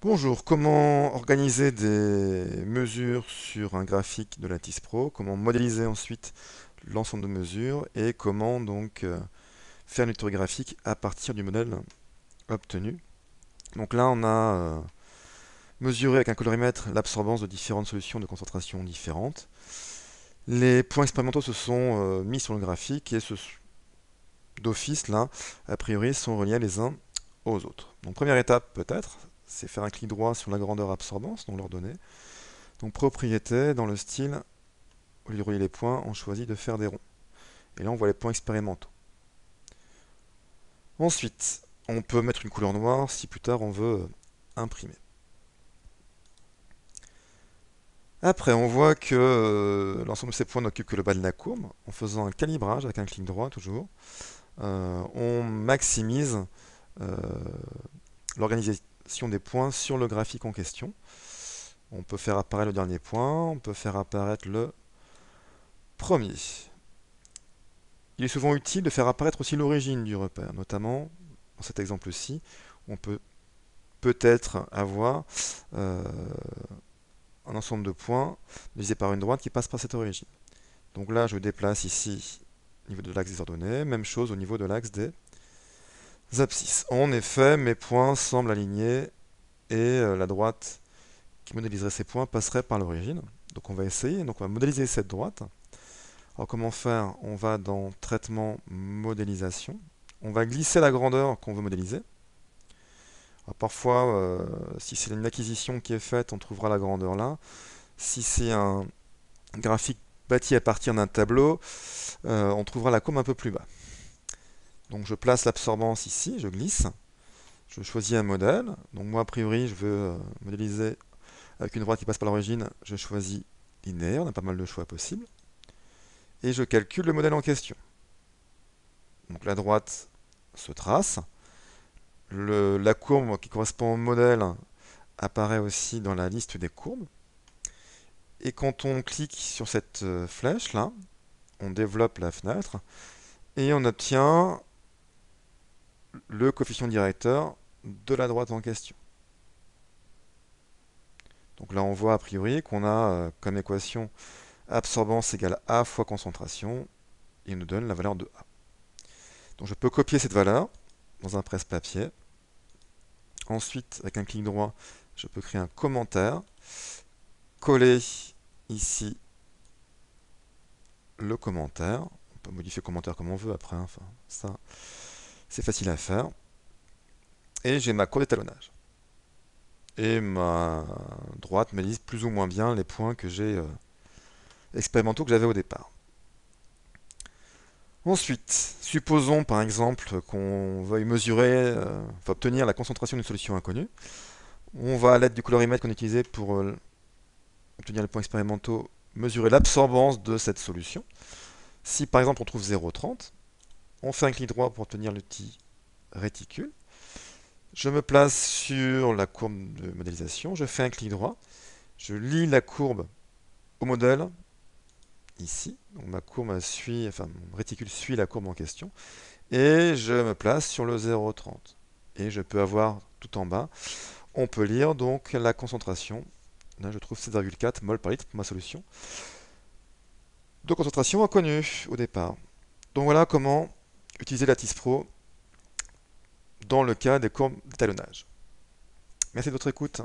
Bonjour, comment organiser des mesures sur un graphique de Lattice Pro, comment modéliser ensuite l'ensemble de mesures et comment donc faire une lecture graphique à partir du modèle obtenu. Donc là on a mesuré avec un colorimètre l'absorbance de différentes solutions de concentration différentes. Les points expérimentaux se sont mis sur le graphique et d'office là, a priori, sont reliés les uns aux autres. Donc première étape peut-être, c'est faire un clic droit sur la grandeur absorbance, donc l'ordonnée. Donc propriété, dans le style, au lieu de relier les points, on choisit de faire des ronds. Et là, on voit les points expérimentaux. Ensuite, on peut mettre une couleur noire si plus tard on veut imprimer. Après, on voit que l'ensemble de ces points n'occupe que le bas de la courbe. En faisant un calibrage avec un clic droit toujours, on maximise euh, l'organisation des points sur le graphique en question. On peut faire apparaître le dernier point, on peut faire apparaître le premier. Il est souvent utile de faire apparaître aussi l'origine du repère, notamment dans cet exemple-ci, on peut peut-être avoir euh, un ensemble de points divisé par une droite qui passe par cette origine. Donc là, je déplace ici au niveau de l'axe des ordonnées, même chose au niveau de l'axe des abscisses. En effet, mes points semblent alignés et la droite qui modéliserait ces points passerait par l'origine. Donc on va essayer, donc on va modéliser cette droite. Alors comment faire? On va dans Traitement, Modélisation. On va glisser la grandeur qu'on veut modéliser. Alors parfois, si c'est une acquisition qui est faite, on trouvera la grandeur là. Si c'est un graphique bâti à partir d'un tableau, on trouvera la courbe un peu plus bas. Donc je place l'absorbance ici, je glisse. Je choisis un modèle. Donc moi, a priori, je veux modéliser avec une droite qui passe par l'origine. Je choisis linéaire, on a pas mal de choix possibles. Et je calcule le modèle en question. Donc la droite se trace. La courbe qui correspond au modèle apparaît aussi dans la liste des courbes. Et quand on clique sur cette flèche là, on développe la fenêtre et on obtient le coefficient directeur de la droite en question. Donc là on voit a priori qu'on a comme équation absorbance égale A fois concentration et il nous donne la valeur de A. Donc je peux copier cette valeur dans un presse-papier. Ensuite, avec un clic droit, je peux créer un commentaire, coller ici le commentaire. On peut modifier le commentaire comme on veut après, hein. Enfin, ça c'est facile à faire. Et j'ai ma courbe d'étalonnage. Et ma droite me lise plus ou moins bien les points que j'ai expérimentaux que j'avais au départ. Ensuite, supposons par exemple qu'on veuille mesurer, enfin obtenir la concentration d'une solution inconnue. On va à l'aide du colorimètre qu'on utilisait pour obtenir les points expérimentaux, mesurer l'absorbance de cette solution. Si par exemple on trouve 0,30, on fait un clic droit pour obtenir l'outil réticule. Je me place sur la courbe de modélisation, je fais un clic droit, je lie la courbe au modèle, ici, donc ma courbe suit, enfin mon réticule suit la courbe en question, et je me place sur le 0,30. Et je peux avoir tout en bas, on peut lire donc la concentration, là je trouve 7,4 mol par litre pour ma solution, de concentration inconnue au départ. Donc voilà comment utiliser Lattice Pro dans le cas des courbes d'étalonnage. Merci de votre écoute.